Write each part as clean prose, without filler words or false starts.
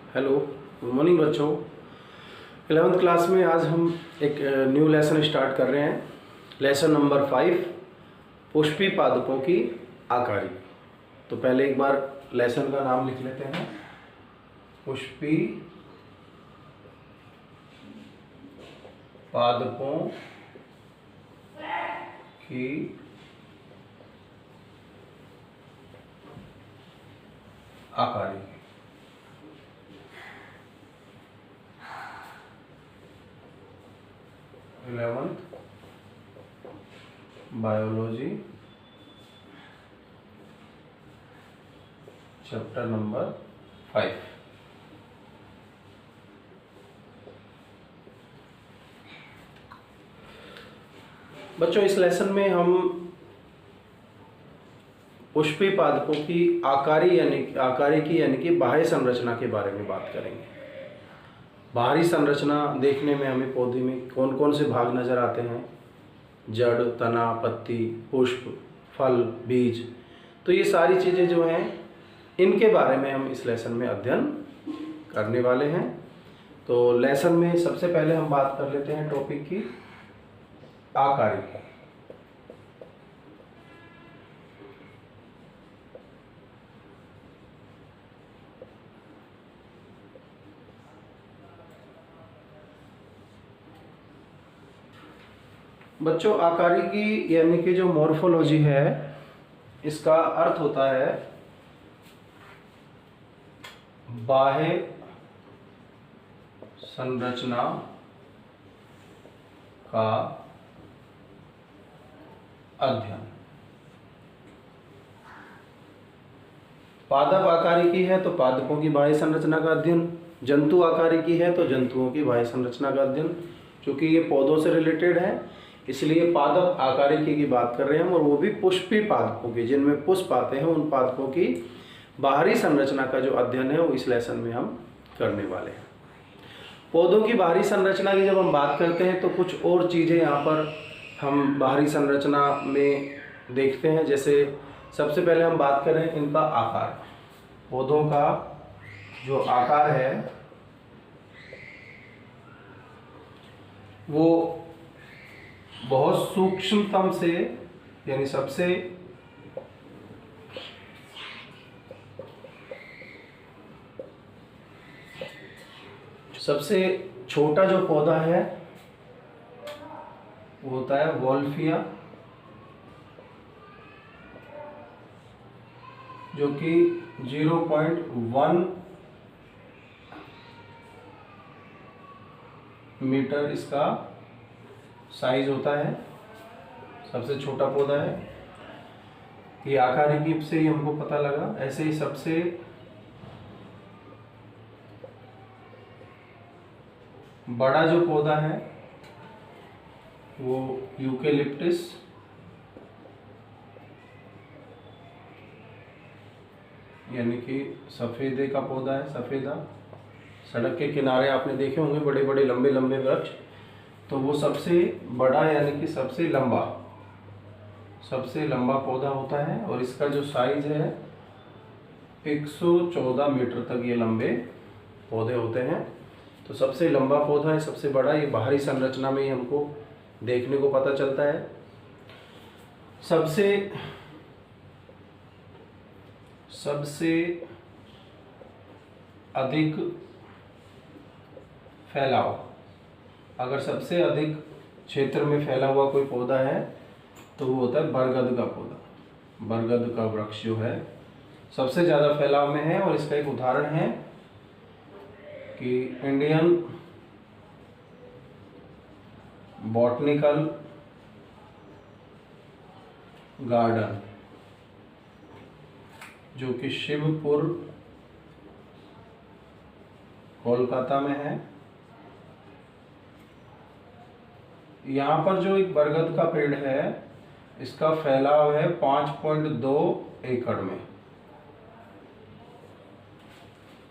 Hello, good morning बच्चों। 11th class में आज हम एक न्यू लेसन स्टार्ट कर रहे हैं। लेसन नंबर 5, पुष्पी पादपों की आकारी। तो पहले एक बार लेसन का नाम लिख लेते हैं। पुष्पी पादपों की आकारी। Biology chapter number 5। बच्चों, इस लेसन में हम पुष्पी पादपों की आकारी यानी कि बाह्य संरचना के बारे में बात करेंगे। बाहरी संरचना देखने में हमें पौधे में कौन कौन से भाग नजर आते हैं? जड़, तना, पत्ती, पुष्प, फल, बीज। तो ये सारी चीज़ें जो हैं इनके बारे में हम इस लेसन में अध्ययन करने वाले हैं। तो लेसन में सबसे पहले हम बात कर लेते हैं टॉपिक की आकारी। बच्चों, आकारी की यानी कि जो मॉर्फोलॉजी है, इसका अर्थ होता है बाह्य संरचना का अध्ययन। पादप आकारी की है तो पादपों की बाह्य संरचना का अध्ययन, जंतु आकारी की है तो जंतुओं की बाह्य संरचना का अध्ययन। क्योंकि ये पौधों से रिलेटेड है इसलिए पादप आकारिकी की बात कर रहे हैं हम, और वो भी पुष्पी पादपों की, जिनमें पुष्प आते हैं उन पादपों की बाहरी संरचना का जो अध्ययन है वो इस लेसन में हम करने वाले हैं। पौधों की बाहरी संरचना की जब हम बात करते हैं तो कुछ और चीज़ें यहाँ पर हम बाहरी संरचना में देखते हैं। जैसे सबसे पहले हम बात करें इनका आकार। पौधों का जो आकार है वो बहुत सूक्ष्मतम से यानी सबसे छोटा जो पौधा है वो होता है वोल्फिया, जो कि 0.1 मीटर इसका साइज होता है। सबसे छोटा पौधा है ये। आकारिकी से ही हमको पता लगा। ऐसे ही सबसे बड़ा जो पौधा है वो यूकेलिप्टस, यानी कि सफेदे का पौधा है। सफेदा, सड़क के किनारे आपने देखे होंगे बड़े बड़े लंबे लंबे वृक्ष। तो वो सबसे बड़ा यानी कि सबसे लंबा पौधा होता है, और इसका जो साइज है 114 मीटर तक ये लंबे पौधे होते हैं। तो सबसे लंबा पौधा है, सबसे बड़ा। ये बाहरी संरचना में ही हमको देखने को पता चलता है। सबसे अधिक फैलाव, अगर सबसे अधिक क्षेत्र में फैला हुआ कोई पौधा है तो वो होता है बरगद का पौधा। बरगद का वृक्ष जो है सबसे ज़्यादा फैलाव में है, और इसका एक उदाहरण है कि इंडियन बॉटनिकल गार्डन, जो कि शिवपुर कोलकाता में है। यहाँ पर जो एक बरगद का पेड़ है इसका फैलाव है 5.2 एकड़ में।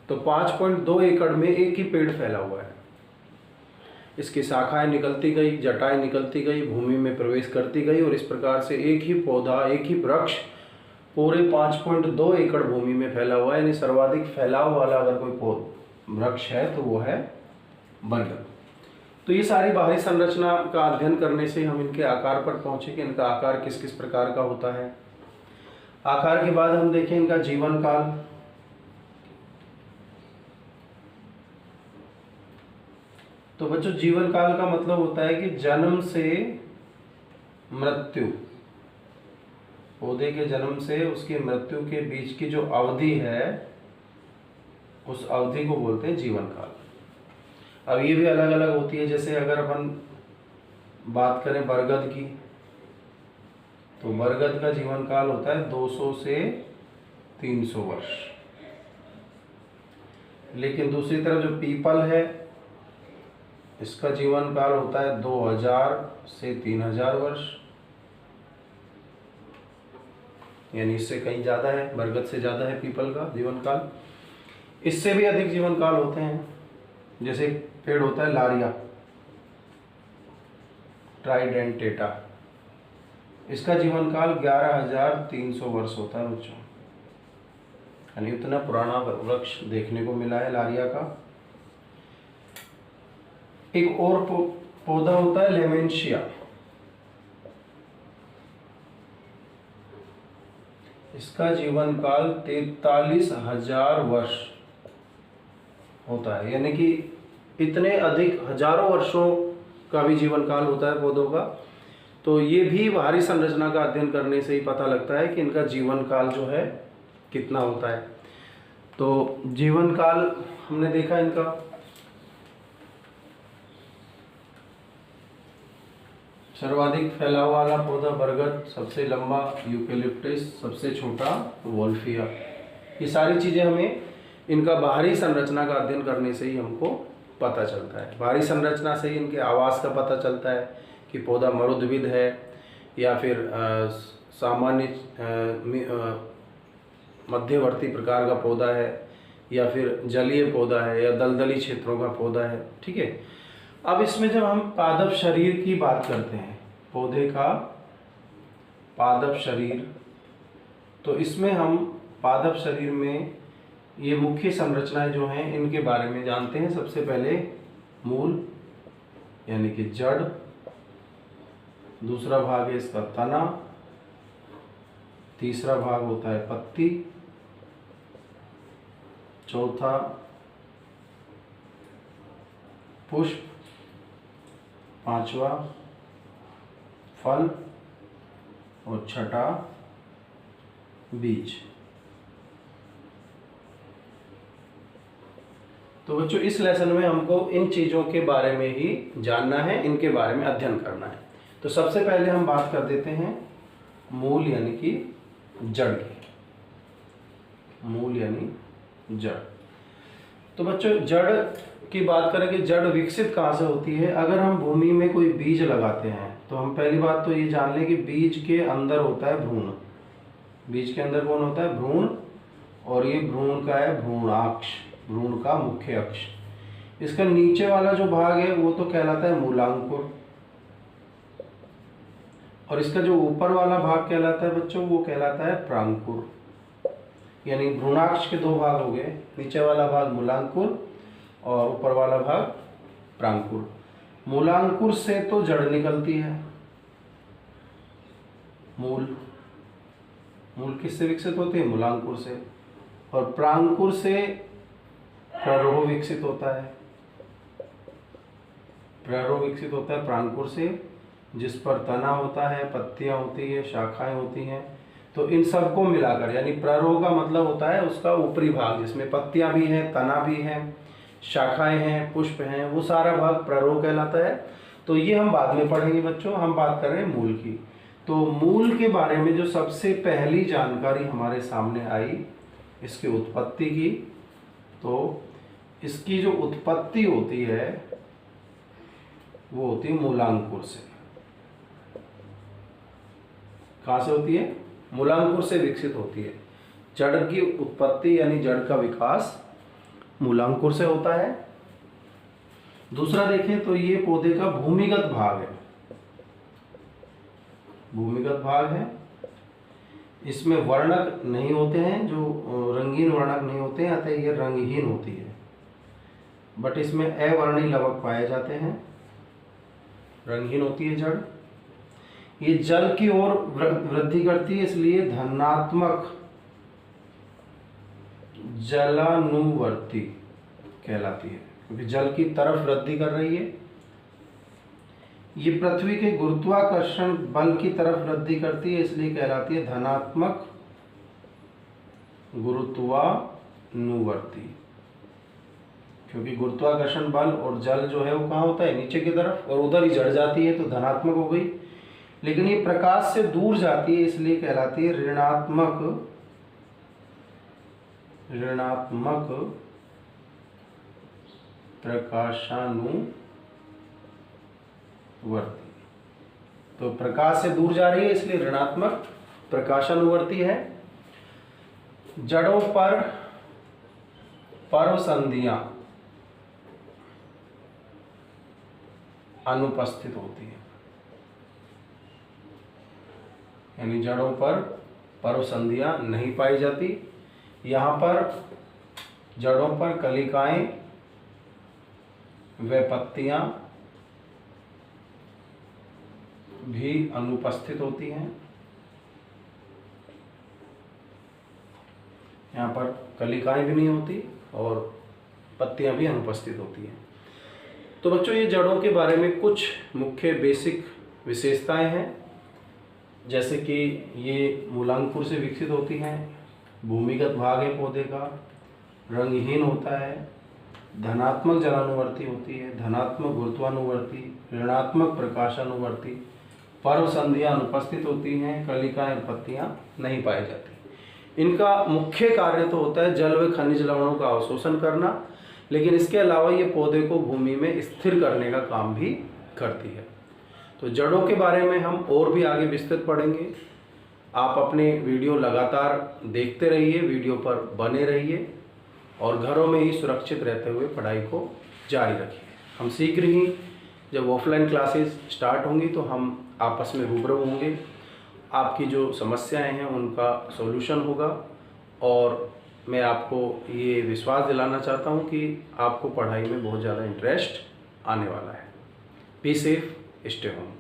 तो 5.2 एकड़ में एक ही पेड़ फैला हुआ है। इसकी शाखाएं निकलती गई, जटाएं निकलती गई, भूमि में प्रवेश करती गई, और इस प्रकार से एक ही पौधा, एक ही वृक्ष पूरे 5.2 एकड़ भूमि में फैला हुआ है। यानी सर्वाधिक फैलाव वाला अगर कोई वृक्ष है तो वो है बरगद। तो ये सारी बाहरी संरचना का अध्ययन करने से हम इनके आकार पर पहुंचे कि इनका आकार किस किस प्रकार का होता है। आकार के बाद हम देखें इनका जीवन काल। तो बच्चों जीवन काल का मतलब होता है कि जन्म से मृत्यु, पौधे के जन्म से उसकी मृत्यु के बीच की जो अवधि है उस अवधि को बोलते हैं जीवन काल। अब ये भी अलग अलग होती है, जैसे अगर अपन बात करें बरगद की तो बरगद का जीवन काल होता है 200 से 300 वर्ष। लेकिन दूसरी तरफ जो पीपल है इसका जीवन काल होता है 2000 से 3000 वर्ष, यानी इससे कहीं ज़्यादा है, बरगद से ज़्यादा है पीपल का जीवन काल। इससे भी अधिक जीवन काल होते हैं, जैसे पेड़ होता है लारिया ट्राइडेंटेटा, इसका जीवन काल 11300 वर्ष होता है बच्चों, यानी इतना पुराना वृक्ष देखने को मिला है लारिया का। एक और पौधा होता है लेमेंशिया, इसका जीवन काल 43,000 वर्ष होता है, यानी कि इतने अधिक हजारों वर्षों का भी जीवन काल होता है पौधों का। तो ये भी बाहरी संरचना का अध्ययन करने से ही पता लगता है कि इनका जीवन काल जो है कितना होता है। तो जीवन काल हमने देखा इनका। सर्वाधिक फैलाव वाला पौधा बरगद, सबसे लंबा यूकेलिप्टस, सबसे छोटा वोल्फिया। ये सारी चीज़ें हमें इनका बाहरी संरचना का अध्ययन करने से ही हमको पता चलता है। बाहरी संरचना से ही इनके आवास का पता चलता है कि पौधा मरुद्भिद है या फिर सामान्य मध्यवर्ती प्रकार का पौधा है या फिर जलीय पौधा है या दलदली क्षेत्रों का पौधा है। ठीक है, अब इसमें जब हम पादप शरीर की बात करते हैं, पौधे का पादप शरीर, तो इसमें हम पादप शरीर में ये मुख्य संरचनाएं जो हैं इनके बारे में जानते हैं। सबसे पहले मूल यानी कि जड़, दूसरा भाग है इसका तना, तीसरा भाग होता है पत्ती, चौथा पुष्प, पांचवा फल और छठा बीज। तो बच्चों इस लेसन में हमको इन चीज़ों के बारे में ही जानना है, इनके बारे में अध्ययन करना है। तो सबसे पहले हम बात कर देते हैं मूल यानी कि जड़ की। मूल यानी जड़। तो बच्चों जड़ की बात करें कि जड़ विकसित कहाँ से होती है। अगर हम भूमि में कोई बीज लगाते हैं तो हम पहली बात तो ये जान लें कि बीज के अंदर होता है भ्रूण। बीज के अंदर कौन होता है? भ्रूण। और ये भ्रूण का है भ्रूणाक्ष, भ्रूण का मुख्य अक्ष। इसका नीचे वाला जो भाग है वो तो कहलाता है मूलांकुर, और इसका जो ऊपर वाला भाग कहलाता है बच्चों वो कहलाता है प्रांकुर। यानी भ्रूणाक्ष के दो भाग हो गए, नीचे वाला भाग मूलांकुर और ऊपर वाला भाग प्रांकुर। मूलांकुर से तो जड़ निकलती है। मूल किससे विकसित होती है? मूलांकुर से। और प्रांकुर से प्ररोह विकसित होता है। प्ररोह विकसित होता है प्रांकुर से, जिस पर तना होता है, पत्तियां होती है, शाखाएं होती हैं। तो इन सबको मिलाकर, यानी प्ररोह का मतलब होता है उसका ऊपरी भाग जिसमें पत्तियां भी हैं, तना भी है, शाखाएं हैं, पुष्प हैं, वो सारा भाग प्ररोह कहलाता है। तो ये हम बाद में पढ़ेंगे बच्चों, हम बात कर रहे हैं मूल की। तो मूल के बारे में जो सबसे पहली जानकारी हमारे सामने आई इसकी उत्पत्ति की, तो इसकी जो उत्पत्ति होती है वो होती है मूलांकुर से। कहाँ से होती है? मूलांकुर से विकसित होती है। जड़ की उत्पत्ति यानी जड़ का विकास मूलांकुर से होता है। दूसरा देखें तो ये पौधे का भूमिगत भाग है। भूमिगत भाग है, इसमें वर्णक नहीं होते हैं, जो रंगीन वर्णक नहीं होते हैं, अतः ये रंगहीन होती है। बट इसमें अवर्णी लवक पाए जाते हैं, रंगहीन होती है जड़। ये जल की ओर वृद्धि करती है, इसलिए धनात्मक जलानुवर्ती कहलाती है, क्योंकि जल की तरफ वृद्धि कर रही है। ये पृथ्वी के गुरुत्वाकर्षण बल की तरफ वृद्धि करती है, इसलिए कहलाती है धनात्मक गुरुत्वानुवर्ती, क्योंकि गुरुत्वाकर्षण बल और जल जो है वो कहाँ होता है, नीचे की तरफ, और उधर ही जड़ जाती है तो धनात्मक हो गई। लेकिन ये प्रकाश से दूर जाती है, इसलिए कहलाती है ऋणात्मक प्रकाशानुवर्ती। तो प्रकाश से दूर जा रही है इसलिए ऋणात्मक प्रकाशानुवर्ती है। जड़ों पर पर्वसंधियां अनुपस्थित होती है, यानी जड़ों पर पर्वसंधियां नहीं पाई जाती। यहाँ पर जड़ों पर कलिकाएं व पत्तियां भी अनुपस्थित होती हैं। यहाँ पर कलिकाएं भी नहीं होती और पत्तियां भी अनुपस्थित होती हैं। तो बच्चों, ये जड़ों के बारे में कुछ मुख्य बेसिक विशेषताएं हैं, जैसे कि ये मूलांकुर से विकसित होती हैं, भूमिगत भाग है पौधे का, रंगहीन होता है, धनात्मक जलानुवर्ती होती है, धनात्मक गुरुत्वानुवर्ती, ऋणात्मक प्रकाशानुवर्ती, पर्वसंधियां अनुपस्थित होती हैं, कलिकाएं और पत्तियां नहीं पाई जाती। इनका मुख्य कार्य तो होता है जल व खनिज लवणों का अवशोषण करना, लेकिन इसके अलावा ये पौधे को भूमि में स्थिर करने का काम भी करती है। तो जड़ों के बारे में हम और भी आगे विस्तृत पढ़ेंगे। आप अपने वीडियो लगातार देखते रहिए, वीडियो पर बने रहिए और घरों में ही सुरक्षित रहते हुए पढ़ाई को जारी रखिए। हम शीघ्र ही जब ऑफलाइन क्लासेस स्टार्ट होंगी तो हम आपस में रूबरू होंगे, आपकी जो समस्याएं हैं उनका सॉल्यूशन होगा, और मैं आपको ये विश्वास दिलाना चाहता हूँ कि आपको पढ़ाई में बहुत ज़्यादा इंटरेस्ट आने वाला है। Be safe, stay home.